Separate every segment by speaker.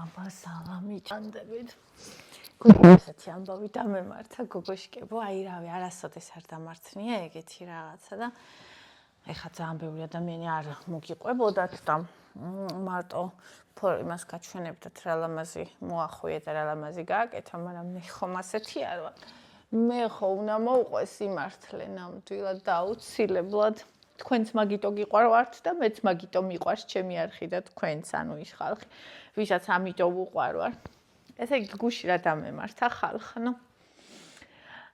Speaker 1: აბა სალამი ჭანდებით. გოგოსეთი ამბავი დამემართა გოგოშკებო, აი რავი, არასოდეს არ დამარცხნია ეგეთი რაღაცა და ეხლა ძალიან ბევრი ადამიანი არ მოგიყვებოდათ და მარტო იმას გაჩვენებდათ რა ლამაზი მოახვია და რა ლამაზი გააკეთა, მაგრამ მე ხომ ასეთი არ ვარ. მე ხო უნდა მოვყვე სიმართლე ნამდვილად და აუცილებლად თქვენც მაგიტო გიყვარვართ და მეც მაგიტო მიყვარს ჩემი არხი და თქვენც, ანუ ის ხალხი, ვისაც ამიტო ვუყვარვარ. ესე იგი გუში რა დამემართა ხალხნო.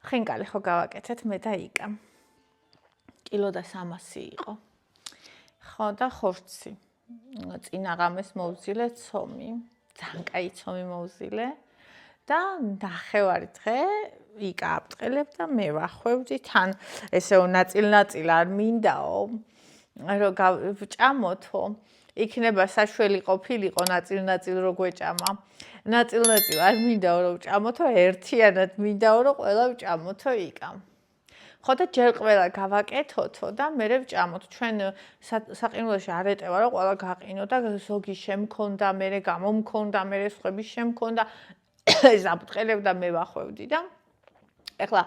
Speaker 1: ხინკალი ხო გავაკეთეთ მე და იკა. კილო და 300 იყო. ხო და ხორცი. წინაღამეს მოვზილე ცომი. ძალიან კაი ცომი მოვზილე. და ნახევარი დღე იკა აბტყელებ და მე ვახვევდი თან ესეო ნაწილ-ნაწილ არ მინდაო რომ ვჭამოთო იქნება საშველი ყოფილიყო ნაწილ-ნაწილ რო გვეჭამა ნაწილ-ნაწილ არ მინდაო რომ ვჭამოთო ერთიანად მინდაო რომ ყველა ვჭამოთო იკა ხო და ჯერ ყველა გავაკეთოთო და მე ვჭამოთ ჩვენ საყინულოში არ ეტევა რომ ყველა გაყინო და ზოგი შემქონდა მე გამომქონდა მე სხვები შემქონდა ეს აბტყელებ და მე ვახვევდი და ეხლა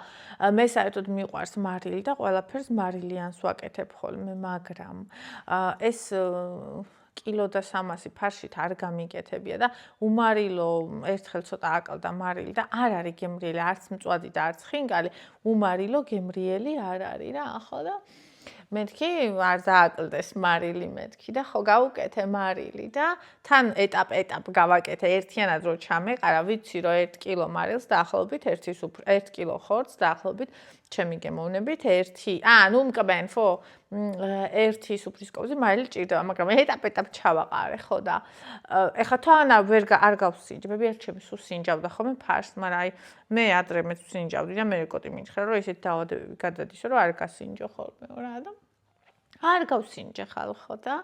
Speaker 1: მე საერთოდ მიყვარს მარილი და ყველაფერს მარილიანს ვაკეთებ ხოლმე, მაგრამ ეს კილო და 300 ფარშით არ გამიკეთებია და უმარილო ერთხელ ცოტა აკლდა მარილი და არ არის გემრიელი, არც მწვადი და არც ხინკალი, უმარილო გემრიელი არ არის რა, ხო და მეთქი არ დააკლდეს მარილი მეთქი და ხო გავუკეთე მარილი და თან ეტაპ გავაკეთე ერთიანად რო ჩამეყარა ვიცი რომ 1 კილო მარილს დაახლოებით 1 კილო ხორცს დაახლოებით ჩემი გემოვნებით 1 ნუ მკბენ ხო 1 სუფრისკოვზე მარილი ჭირდება მაგრამ ეტაპ ჩავაყარე ხო და ეხლა თან არ გავსინჯებები ერთ ჩემი სულ სინჯავდა ხოლმე ფარს მაგრამ აი მე ადრე მე სინჯავდი და მე კოტი მიხრა რომ ესეთ დაავადებები გადადისო რომ არ გასინჯო ხოლმე რა და არ გავსინჯე ხალხო და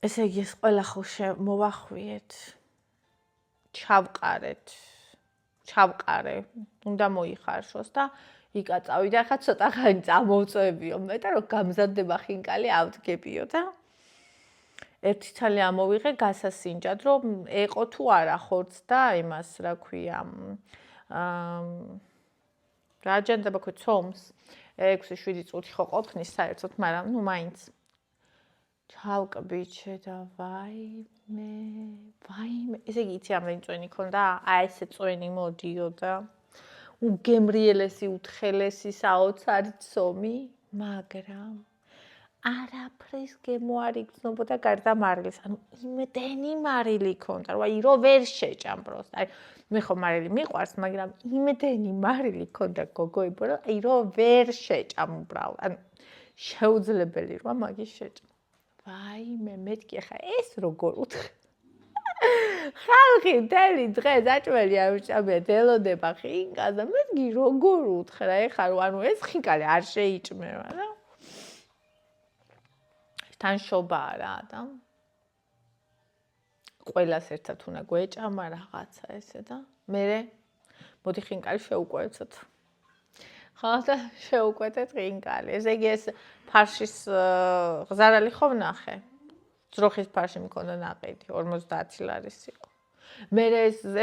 Speaker 1: ესე იგი ეს ყველა ხო მოვახვიეთ ჩავყარე უნდა მოიხარშოს და იკა წავიდა ხა ცოტა ხანი წამოვწევებიო მეტად რომ გამზადდება ხინკალი ავდგებიო და ერთი ცალი ამოვიღე გასასინჯად რომ ეყო თუ არა ხორც და იმას რა ქვია რა აჯანდება ხო ცომს 6-7 წუთი ხო ყოფნის საერთოდ, მაგრამ ნუ მაინც ჩავკბიჩე და ვაიმე, ესე იგი იცი ამდენი წვენი ქონდა, აი ესე წვენი მოდიოდა. უგემრიელესი, უთხელესი საოცარი ცომი, მაგრამ არაფრის გემო არ იგრძნობოდა გარდა მარილის, ანუ იმდენი მარილი ქონდა, რომ აი რო ვერ შეჭამ პროსტ, აი მე ხო მარილი მიყვარს, მაგრამ იმდენი მარილი ქონდა გოგოებო, რომ აი რო ვერ შეჭამ უბრალოდ, ანუ შეუძლებელი რა მაგის შეჭამ. ვაიმე, მეთქი ახლა ეს როგორ უთხე. ხალხი მთელი დღე დაჭველი არ უჭამია, დელოდება ხინკას და მეთქი როგორ უთხე რა, ეხლა რომ ანუ ეს ხინკალი არ შეიჭმევა რა. თან შობაა რა და ყველას ერთად უნდა გვეჭამა რაღაცა ესე და მე მოდი ხინკალი შევუკვეცოთ. ხო და შევუკვეთეთ ხინკალი. ესე იგი ეს ფარშის ზარალი ხო ვნახე. ძროხის ფარში მქონდა ნაყიდი 50 ლარის იყო. მე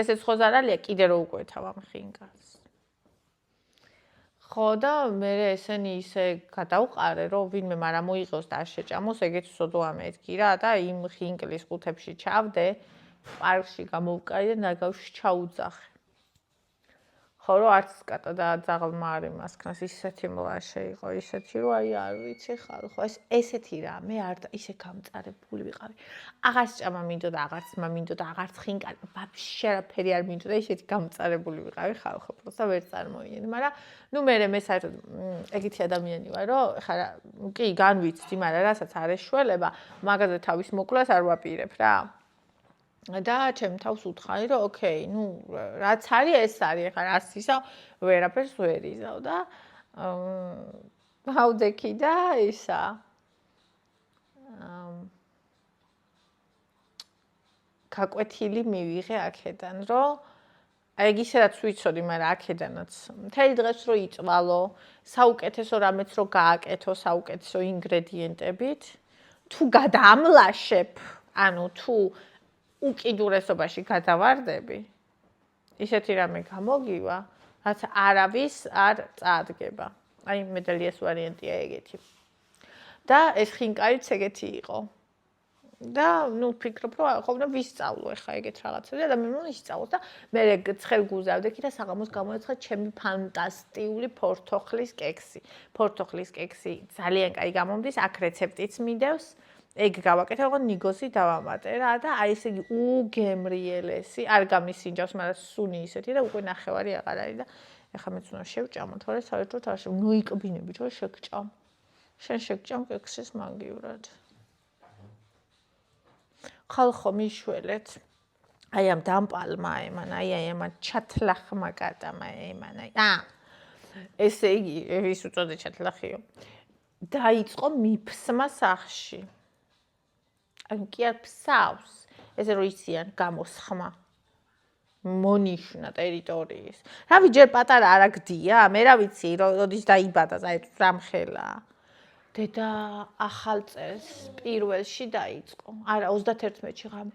Speaker 1: ესეც ხო ზარალია კიდე რო უკვეთავ ამ ხინკალს. ხო და მე ესენი ისე გადავყარე რომ ვინმე მაგრამ მოიღოს და არ შეჭამოს ეგეც სოდოა მეთქი რა და იმ ხინკლის ყუთებში ჩავდე პარკში გამოვკარი და ნაგავში ჩაუძახე ხო რომ არც კატა და ძაღლმა არ იმასქნას ისეთი მლაშე იყო ისეთი რომ აი არ ვიცი ხალხო ესეთი რა მე არ ისე გამწარებული ვიყავი აღარც ჭამა მინდოდა აღარც მამინდოდა აღარც ხინკალი ვაფშე არაფერი არ მინდოდა ისეთი გამწარებული ვიყავი ხალხო პროსტა ვერ წარმოიდგენდი მაგრამ ნუ მე საერთოდ ეგეთი ადამიანი ვარ რომ ხა კი განვიცდი მაგრამ რასაც არ ეშველება მაგაზე თავის მოკლას არ ვაპირებ რა და ჩემ თავს უთხარი რომ ოკეი ნუ რაც არის ეს არის ხა რას ისავ ვერაფერს ვერ იზავ და ავდექი და ისა გაკვეთილი მივიღე აქედან რომ აი ისედაც ვიცოდი მაგრამ აქედანაც მთელი დღეს რო იწვალო საუკეთესო რამეც რო გააკეთო საუკეთესო ინგრედიენტებით თუ გადაამლაშებ ანუ თუ უკიდურესობაში გადავარდები, ისეთი რამე გამოგივა, რაც არავის არ წაადგება. აი მედალიას ვარიანტია ეგეთი. და ეს ხინკარიც ეგეთი იყო. და ვფიქრობ, რომ ხომ ვისწავლო ახლა ეგეთ რაღაცები და ადამიანმა ისწავლოს და მე ცხელ გუზავდექი და საღამოს გამოეცხა ჩემი ფანტასტიკური ფორთოხლის კექსი. ფორთოხლის კექსი ძალიან კაი გამომდის, აქ რეცეპტიც მიდევს. ეგ გავაკეთე, ოღონდ ნიგოზი დავამატე რა და აი ესე იგი უგემრიელესი, არ გამისინჯავს, მაგრამ სუნი ისეთი და უკვე ნახევარი აღარ არის და ეხლა მეც უნდა შევჭამო, თორე საერთოდ არ შევ. ნუ იყბინები, რომ შეგჭამ. შენ შეგჭამ კექსის მაგივრად. ხალხო მიშველეთ. აი ამ დამპალმა ემან, აი ამან ჩათლახმა კატამა ემან. ესე იგი, ის უწოდე ჩათლახიო. დაიწყო მიფსმა სახში. ანუ კი არ ფსავს, ესე რომ იციან გამოსხმა. მონიშნა ტერიტორიის. რავი ჯერ პატარა არა გდია, მე რა ვიცი, როდის დაიბადა, აი რამხელა. დედა ახალ წელს პირველში დაიწყო. არა 31-ში ღამე.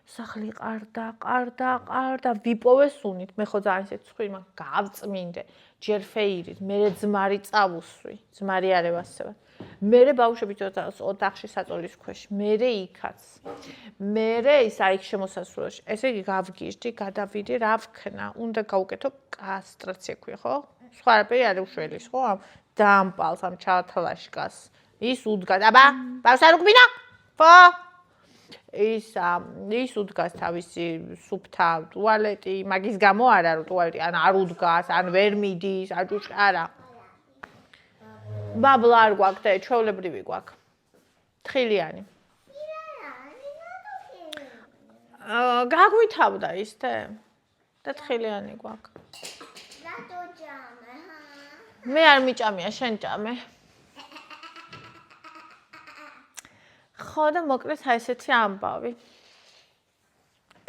Speaker 1: სახლი ყარდა, ვიპოვე სუნით. მე ხო ძალიან ისეთ ცხრი მაგ გავწმინდე. ჯერ ფეირით, მერე ძმარი წავუსვი. ძმარი არ ევასებათ. მერე ბავშვები ოთახში საწოლის ქვეშ. მერე იქაც. მერე ის აი შემოსასვლელში. ესე იგი გავგიჟდი, გადავიდი, რა ვქნა? უნდა გავუკეთო კასტრაცია ქვია, ხო? სხვა არაფერი არ უშველის, ხო? დამპალს ამ ჩათლაშკას. ის უდგას. აბა, ბავშვს არ უკბინო? ხო? ის უდგას თავისი სუფთა ტუალეტი, მაგის გამო არა რომ ტუალეტი ან არ უდგას, ან ვერ მიდის, აჭუჭ არა. ბაბლა არ გვაქვს და ჩვეულებრივი გვაქვს. თხილიანი. გაგვითავდა ისე და თხილიანი გვაქვს. რატო ჭამე, ჰა? მე არ მიჭამია, შენ ჭამე. ხო და მოკლედ აი ესეთი ამბავი.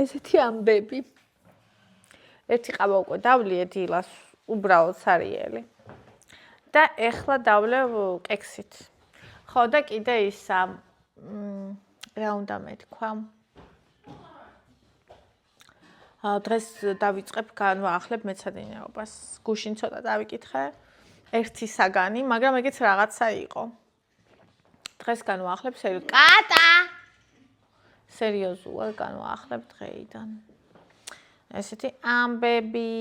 Speaker 1: ესეთი ამბები. ერთი ყავა უკვე დავლიე დილას, უბრალოდ სარიელი. და ეხლა დავლევ კექსით. ხო და კიდე ის რა უნდა მეთქვა? დღეს დავიწყებ განვაახლებ მეცადინეობას. გუშინ ცოტა დავიკითხე. ერთი საგანი, მაგრამ ეგეც რაღაცა იყო. დღეს განვაახლებ სერიოზულად. კატა! სერიოზულად განვაახლებ დღეიდან. ესეთი ამბები,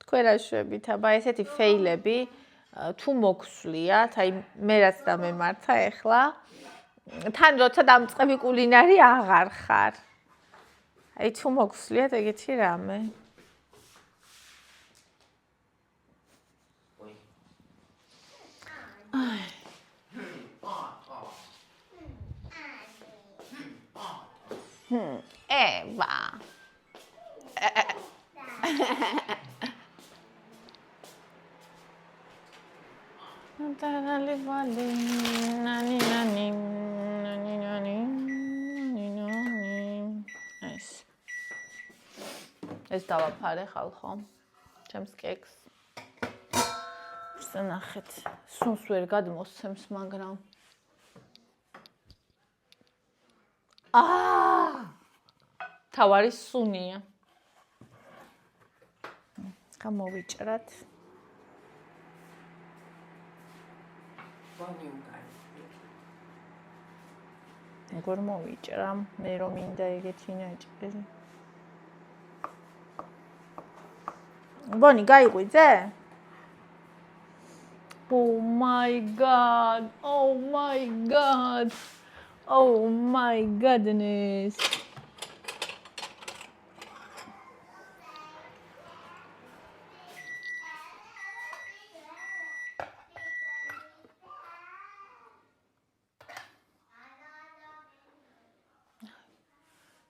Speaker 1: თქვენ რა შვებით, აბა ესეთი ფეილები თუ მოგსვლიათ, აი მე რაც დამემართა ეხლა, თან როცა დამწყები კულინარი აღარ ხარ. აი თუ მოგსვლიათ ეგეთი რამე. Eva. ეს დავაფარე ხალხო. ჩემს კექს. ნახეთ, სუნს ვერ გადმოსცემს, მაგრამ თავარი სუნია. გამოვიჭრათ. როგორ მოვიჭრამ, მე რომ მინდა ეგეთი ნაჭერი. ბონი, გაიყვიძე? Oh my god. Oh my god. Oh my goodness.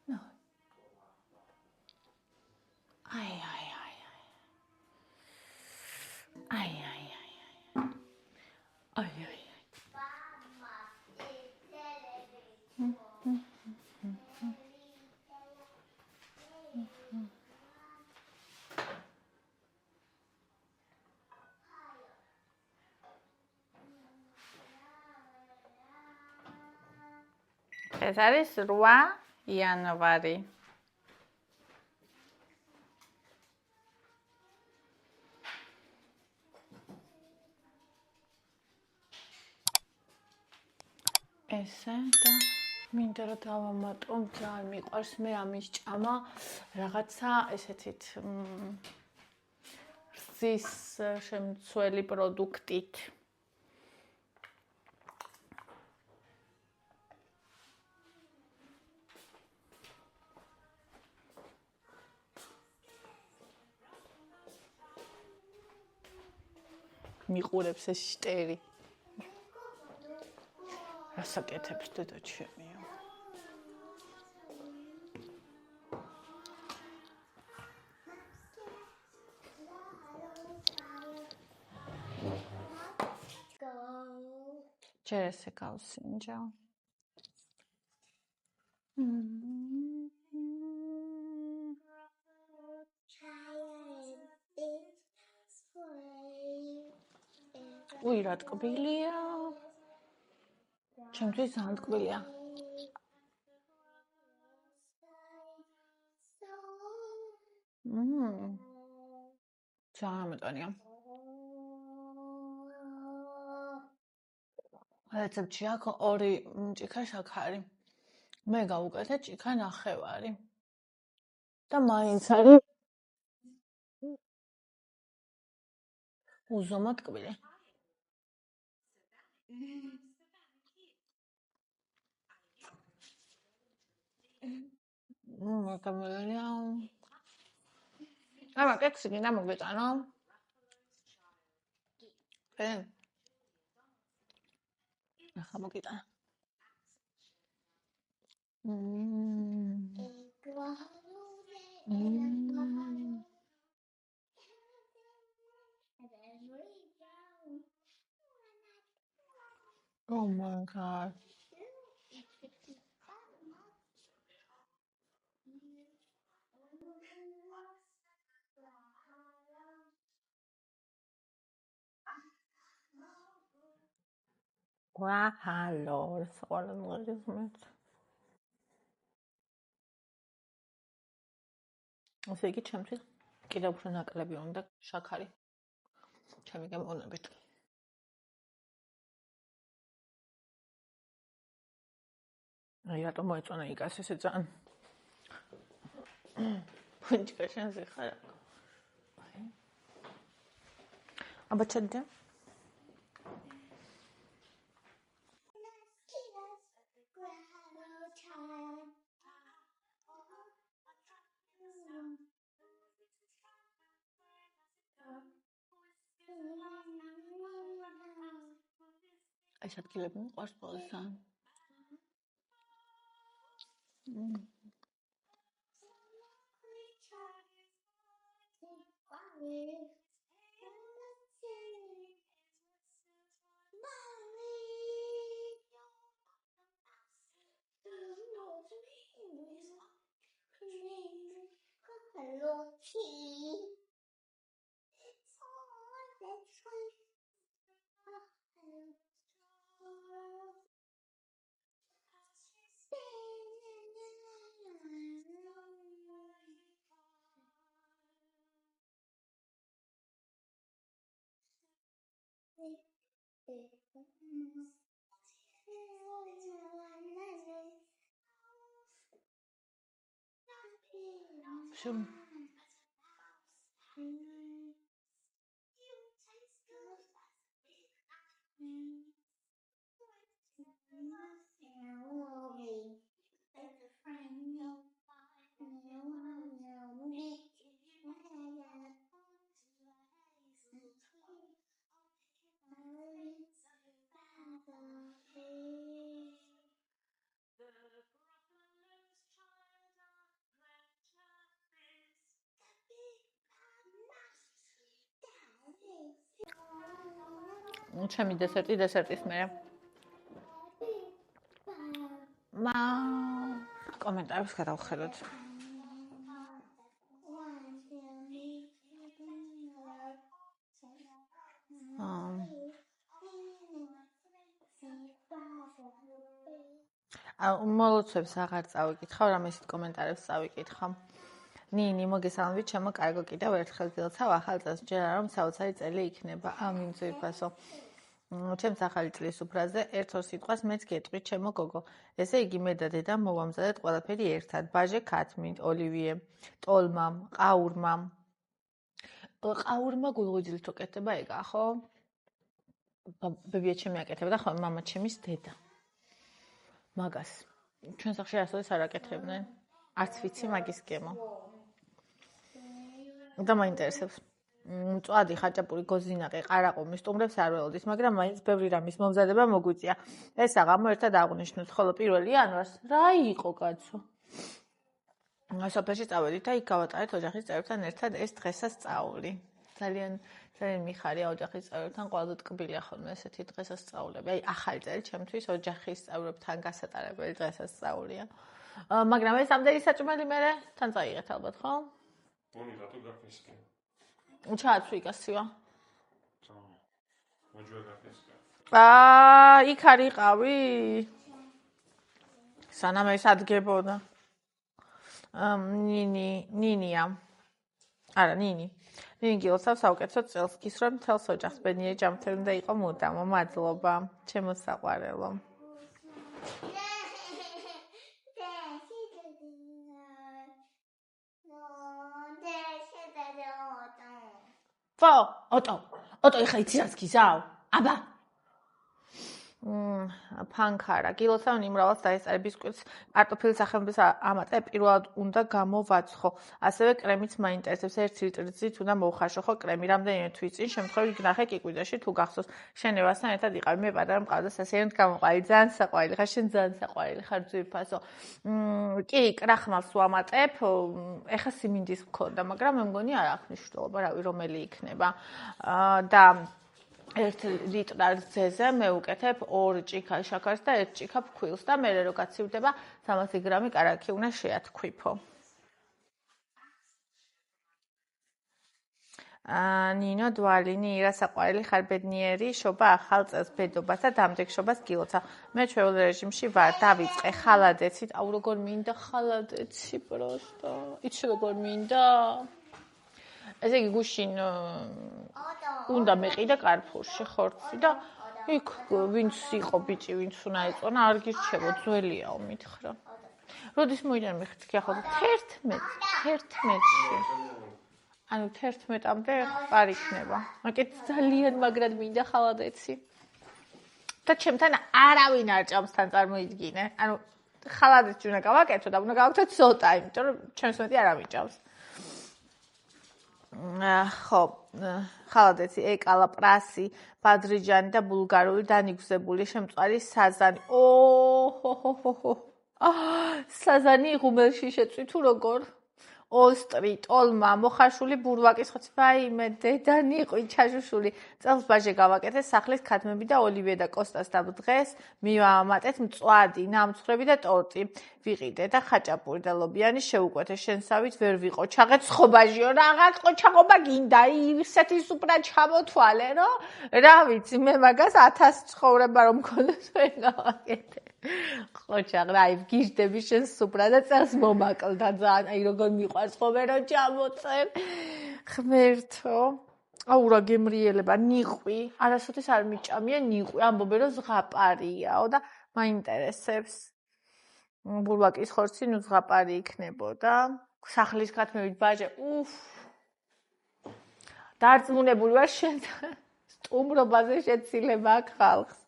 Speaker 1: No. Ay. ეს არის 8 იანვარი. ესე და მინდა რომ დავამატო, ძალიან მიყვარს მე ამის ჭამა, რაღაცა ესეთით რძის შემცველი პროდუქტით. მიყურებს ეს შტერი. რასაკეთებს დედა ჩემიო. ჯერ ესე გავსინჯავ. უი, რა ტკბილია. ჩემთვის ძალიან ტკბილია. ძალიან მეტანია. რეცეპტში აქვს 2 ჭიქა შაქარი. მე გავუკეთე ჭიქა 9 და მაინც არის უზომოდ ტკბილი. მაგალია. აბა, კექსი გინდა მოგეწანო? ახლა მოგიტანა. Oh my god. Wow, hello. Sorry, what is it? ასე იგი ჩემთვის კიდევ უფრო ნაკლები უნდა შაქარი. ჩემი გემოვნებით. აი რატომ მოეწონა იკას ესე ძალიან. ფუნჩკა შენზე ხარ. აბა ჩადდა. ეს ადგილები მიყვარს ყველასთან. Shum. ჩემი დესერტის მერე. კომენტარებს გადავხედოთ. მოლოცვებს აღარ წავიკითხავ, რამესით კომენტარებს წავიკითხავ. ნინი, მოგესალმებით, ჩემო კარგო, კიდევ ერთხელ გილოცავ ახალ წელს, ჯერა რომ საოცარი წელი იქნება. ამინ ძვირფასო. ჩემს ახალი წლის უფრაზე ერთ-ორ სიტყვას მეც გეტყვი, ჩემო გოგო. ესე იგი მე და დედა მოვამზადეთ ყველაფერი ერთად. ბაჟე ქათმით, ოლივიე, ტოლმამ, ყაურმამ. ყაურმა გულღვიძლით რო კეთდება ეგა, ხო? ბებია ჩემი აკეთებდა ხოლმე მამა ჩემის დედა. მაგას ჩვენ სახში ასოდეს არ აკეთებდნენ. არც ვიცი მაგის გემო. და მაინტერესებს. მწვადი, ხაჭაპური, გოზინაყი, ყარაყუმი, სტუმრებს არ ველოდის, მაგრამ მაინც ბევრი რამის მომზადება მოგვიწია. ეს აღამო ერთად აღვნიშნოთ, ხოლო 1 იანვარს რა იყო კაცო? სოფელში წავედით და იქ გავატარეთ ოჯახის წევრებთან ერთად ეს დღესასწაული. ძალიან მიხარია ოჯახის წევრებთან ყველაზე ტკბილია ხოლმე ესეთი დღესასწაულები. აი ახალი წელი ჩემთვის ოჯახის წევრებთან გასატარებელი დღესასწაულია. მაგრამ ეს ამდენი საჭმელი მე თან წაიღეთ ალბათ, ხო?
Speaker 2: Oni ratu gafeske.
Speaker 1: ჩააცვი გასივა.
Speaker 2: მოჯვა გაფესკა.
Speaker 1: იქ არ იყავი? სანამ ეს ადგებოდა. ნინია. არა, ნინი. ნინი გილოცავ საუკეთესო წელს, გისურვებ მთელს ოჯახს ბედნიერი ჯანმრთელი უნდა იყო მუდამო. მადლობა, ჩემო საყვარელო. ოტო, ეხლა იცი რაც გიზავ? აბა. ფანქარა, გილოცავ ნიმრავალს დაესწარი ბისკვიტს, კარტოფილის სახელმწიფოს ამატე პირველად უნდა გამოვაცხო. ასევე კრემიც მაინტერესებს 1 ლიტრით უნდა მოვხარშო ხო კრემი რამდენიმე თვის წინ შემთხვევით გნახე კიკვიდაში თუ გახსოვს შენევასთან ერთად იყავი მე პატარა მყავდა სასიენად გამოყვალი ძალიან საყვარელი ხარ შენ ძალიან საყვარელი ხარ ძვირფასო. კი კრახმალს ვამატებ ეხა სიმინდის მქონდა მაგრამ მე მგონი არ აქვს მნიშვნელობა რავი რომელი იქნება და 1 ლიტარ ძეზე მე უკეთებ 2 ჭიქა შაქარს და 1 ჭიქა ფქვილს და მე რო გაცივდება 300 გრამი კარაქი უნდა შეათქვიფო. ნინო დვალინი ირა საყვარელი ხარ ბედნიერი შობა ახალ წელს ბედობას და დამდეგშობას გილოცავ. მე ჩვეულ რეჟიმში ვარ დავიწყე ხალადეცით. აუ როგორ მინდა ხალადეცი პროსტო. იცი როგორ მინდა? ესე იგი გუშინ უნდა მეყიდა კარფურში ხორცი და იქ ვინც იყო ბიჭი ვინც უნდა ეწონა არ გირჩევო ძველიაო მითხრა. როდის მოიდან მიხდი ახლა 11-ში. ანუ 11-მდე არ იქნება. მაგეთ ძალიან მაგრად მინდა ხალადეცი. და ჩემთან არავინ არ ჭამს თან წარმოიდგინე. ანუ ხალადეცი უნდა გავაკეთო და უნდა გავაკეთო ცოტა, იმიტომ რომ ჩემს მეტი არავინ ჭამს. ხო, ხალადეცი, ეკალა, პრასი, ბადრიჯანი და ბულგარული დანიგზებული შემწვარი საზანი. საზანი ღუმელში შეწვი თუ როგორ? ოსტრი, ტოლმა, მოხარშული ბურვაკის ხოცი, ვაიმე, დედა ნიყვი, ჩაშუშული. წელს ბაჟე გავაკეთე სახლის ქათმები და ოლივიე და კოსტას და დღეს მივამატეთ მწვადი, ნამცხრები და ტორტი. ვიყიდე და ხაჭაპური და ლობიანი შევუკვეთე შენსავით ვერ ვიყო. ჩაღეცხო ბაჟიო, რაღაც ყოჩაღობა გინდა, ისეთი სუპრა ჩამოთვალე, რო რა ვიცი, მე მაგას 1000 ცხოვრება რომ მქონდეს ვერ გავაკეთე. ყოჩაღ, რაი, გიждები შენ სუპრა და წელს მომაკლდა ძალიან, აი როგორ მიყვარს ხოლმე რომ ჩამოწერ. ღმერთო. აუ რა გემრიელება, ნიყვი, არასოდეს არ მიჭამია ნიყვი, ამბობენ რომ ზღაპარიაო და მაინტერესებს. ბურვაკის ხორცი ნუ ზღაპარი იქნებოდა. სახლის ქათმებით ბაჟე, დარწმუნებული ვარ შენ სტუმრობაზე შეცილება აქვს ხალხს.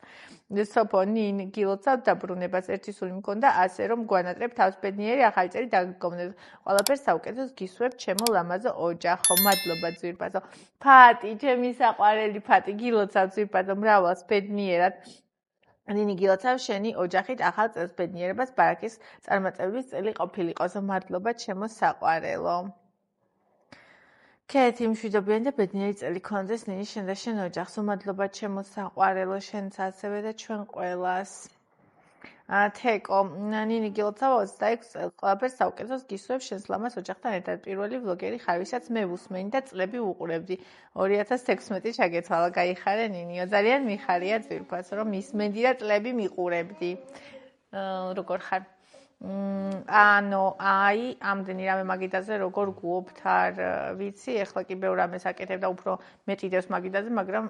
Speaker 1: სოფო ნინ გილოცავ დაბრუნებას ერთი სული მქონდა ასე რომ გვანატრებ თავს ბედნიერი ახალი წელი დაგგონდეს ყველაფერს საუკეთესოს გისურვებ ჩემო ლამაზო ოჯახო მადლობა ძვირფასო ფატი ჩემი საყვარელი ფატი გილოცავ ძვირფასო მრავალს ბედნიერად ნინი გილოცავ შენი ოჯახით ახალ წელს ბედნიერებას ბარაკის წარმატების წელი ყოფილიყოს მადლობა ჩემო საყვარელო კეთი მშვიდობიანი და ბედნიერი წელი გქონდეს ნინი შენ და შენ ოჯახს მადლობა ჩემო საყვარელო შენც ასევე და ჩვენ ყველას თეკო ნინი გილოცავ 26 წელს ყველაფერს საუკეთესოს გისურვებ შენს ლამაზ ოჯახთან ერთად პირველი ვლოგერი ხარ ვისაც მე ვუსმენი და წლები ვუყურებდი 2016 ჩაგეცვალა გაიხარე ნინიო ძალიან მიხარია ძვირფასო რომ მისმენდი და წლები მიყურებდი როგორ ხარ? ანუ აი ამდენი რამე მაგიდაზე როგორ გუობთ არ ვიცი, ეხლა კი ბევრ რამეს აკეთებ და უფრო მეტი დევს მაგიდაზე, მაგრამ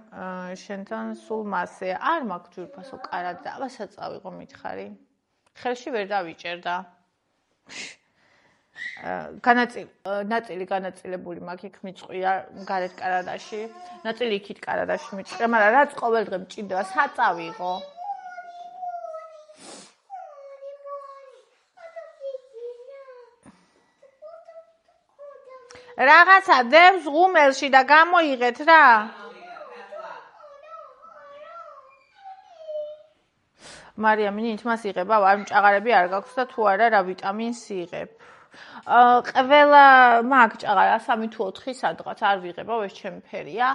Speaker 1: შენთან სულ მასე არ მაქვს ძვირფასო კარად და აბასაც წავიღო მითხარი. ხელში ვერ დავიჭერდა. ნაწილი განაწილებული მაქვს იქ მიწყვია გარეთ კარადაში, ნაწილი იქით კარადაში მიწყვია, მაგრამ რაც ყოველ დღე მჭირდება, საწავიღო. რაღაცა დევს ღუმელში და გამოიღეთ რა. მარიამი ნით მას იღება, არ მჭაღარები არ გაქვს და თუ არა რა ვიტამინს იღებ. ყველა მაგ ჭაღარა 3 თუ 4 სადღაც არ ვიღებო, ეს ჩემი ფერია.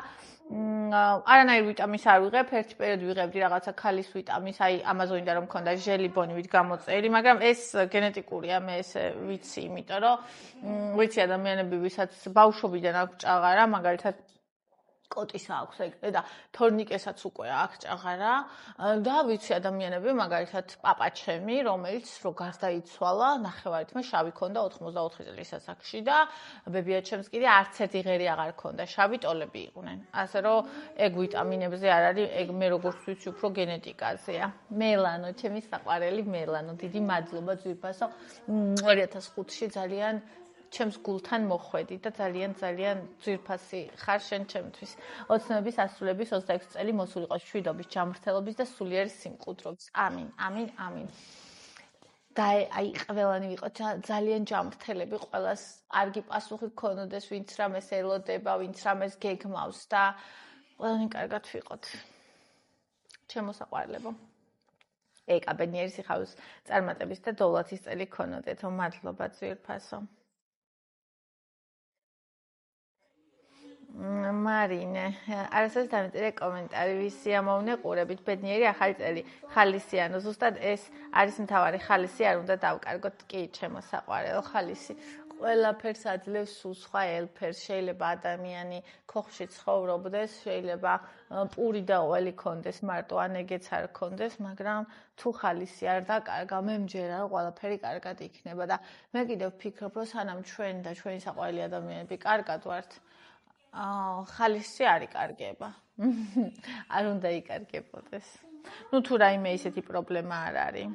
Speaker 1: არანაირ ვიტამინს არ ვიღებ, ერთი პერიოდი ვიღებდი რაღაცა ქალის ვიტამინს, აი ამაზონიდან რომ მქონდა ჟელიბონივით გამოწეული, მაგრამ ეს გენეტიკურია, მე ესე ვიცი, იმიტომ რომ ვიცი ადამიანები, ვისაც ბავშვობიდან აქვს ჭაღარა, მაგალითად კოტის აქვს ეგრე და თორნიკესაც უკვე აქვს ჭაღარა და ვიცი ადამიანები, მაგალითად პაპა ჩემი, რომელიც რო გარდაიცვალა, ნახევარითმე შავი ქონდა 84 წლის ასაკში და ბებია ჩემს კიდე არც ერთი ღერი აღარ ქონდა, შავი ტოლები იყვნენ. ასე რომ ეგ ვიტამინებზე არ არის, ეგ მე როგორც ვიცი, უფრო გენეტიკაზეა. მელანო, ჩემი საყვარელი მელანო, დიდი მადლობა ძვირფასო. 2005-ში ძალიან ჩემს გულთან მოხვედი და ძალიან ძვირფასი ხარ შენ ჩემთვის. ოცნების ასრულების 26 წელი მოსულიყო შვიდობის, ჯანმრთელობის და სულიერი სიმყუდრობის. ამინ, ამინ, ამინ. და აი ყველანი ვიყო ძალიან ჯანმრთელები, ყველას კარგი პასუხი გქონოდეს, ვინც რამეს ელოდება, ვინც რამეს გეგმავს და ყველანი კარგად ვიყოთ. ჩემო საყვარლებო. ეკაბენიერის იხავის წარმატების და დოვლათის წელი გქონოდეთ. მადლობა ძვირფასო. მარინე, არასოდეს დამეწერე კომენტარი, ვისი ამოვნე ყურებით, ბედნიერი ახალი წელი, ხალისიანო, ზუსტად ეს არის მთავარი, ხალისი არ უნდა დავკარგოთ, კი, ჩემო საყვარელო, ხალისი. ყველაფერს აძლევს სულ სხვა ელფერს, შეიძლება ადამიანი ქოხში ცხოვრობდეს, შეიძლება პური და ყველი კონდეს, მარტო ან ეგეც არ კონდეს, მაგრამ თუ ხალისი არ დაკარგა, მე მჯერა რომ ყველაფერი კარგად იქნება და მე კიდევ ვფიქრობ, რომ სანამ ჩვენ და ჩვენი საყვარელი ადამიანები კარგად ვართ, ხალისი არ იკარგება. არ უნდა იკარგებოდეს. ნუ თუ რაიმე ისეთი პრობლემა არ არის.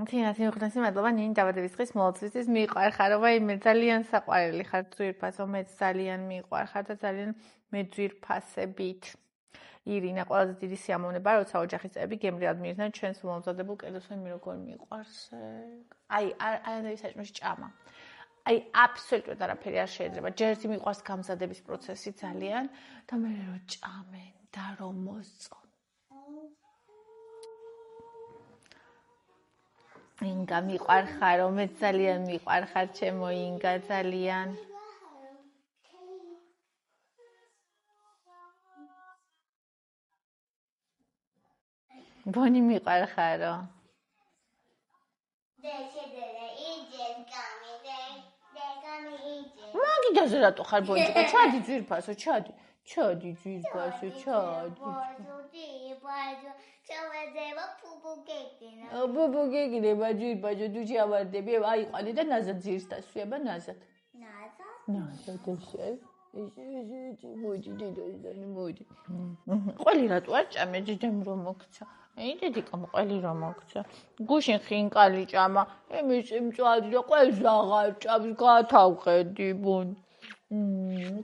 Speaker 1: თინათი უღრასი მადლობა ნინი დაბადების დღის მოლოწვისთვის მიყვარხარობა მე ძალიან საყვარელი ხარ ძვირფასო მე ძალიან მიყვარხარ და ძალიან მეძვირფასებით ირინა ყველაზე დიდი სიამოვნება როცა ოჯახის წევრები გემრიელად მიირთმევენ ჩვენს მომზადებულ კედელს მე როგორ მიყვარს აი არანაირი საჭმელი ჭამა აი აბსოლუტურად არაფერი არ შეიძლება ჯერ ერთი მიყვარს გამზადების პროცესი ძალიან და მე რო ჭამენ და რომ მოსწონ ინგა მიყვარხარო მე ძალიან მიყვარხარ ჩემო ინგა ძალიან ბონი მიყვარხარო მაგიდაზე რატო ხარ ბონჯიკო ჩადი ძვირფასო ჩადი ძვირფასო ჩადი ბუბუ გეგნება ძვირფასო თუ ჩავარდები აიყვანი და ნაზად ძირს დასვიება ნაზად ესე მოდი დედანი მოდი ყველი რატო არ ჭამე ჯეჯემ რომ მოგცა აი დედიკამ ყველი რომ მოგცა გუშინ ხინკალი ჭამა იმის მწვადი და ყველს აღარ ჭამს გათავხედი ბუნ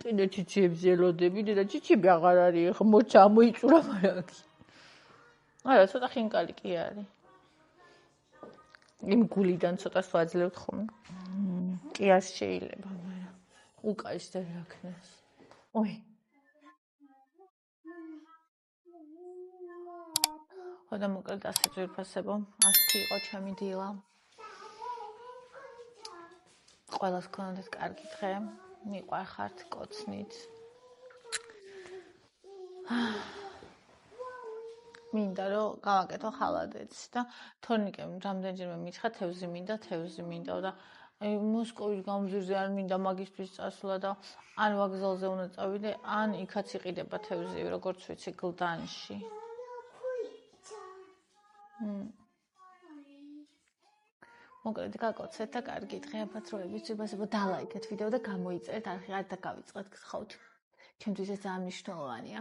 Speaker 1: კიდე ჩიჩიებს ელოდები და ჩიჩიბი აღარ არის ხო მოჩა მოიწურა მარაგი არა ცოტა ხინკალი კი არის იმ გულიდან ცოტა სვაძლევთ ხოლმე კი არ შეიძლება მაგრამ უკაის და რაქნას ой ხოდა მოკლედ ასე ძვირფასებო ასეთი იყო ჩემი დილა ყველას გქონდეთ კარგი დღე მიყვარხართ კოცნით მინდა რომ გავაკეთო ხალადეც და თორნიკემ რამდენჯერმე მითხრა თევზი მინდა და აი მოსკოვის გამზირზე არ მინდა მაგისთვის წასვლა და ან ვокზალზე უნდა წავიდე, ან იქაც იყიდება თევზი, როგორც ვიცი, გლდანში. მოკლედ გაკოცეთ და კარგი დღე აფათროებით ვიბასებო დალაიქეთ ვიდეო და გამოიწერეთ არხი არ დაგავიწყეთ გთხოვთ. ჩემთვისაც ძალიან მნიშვნელოვანია.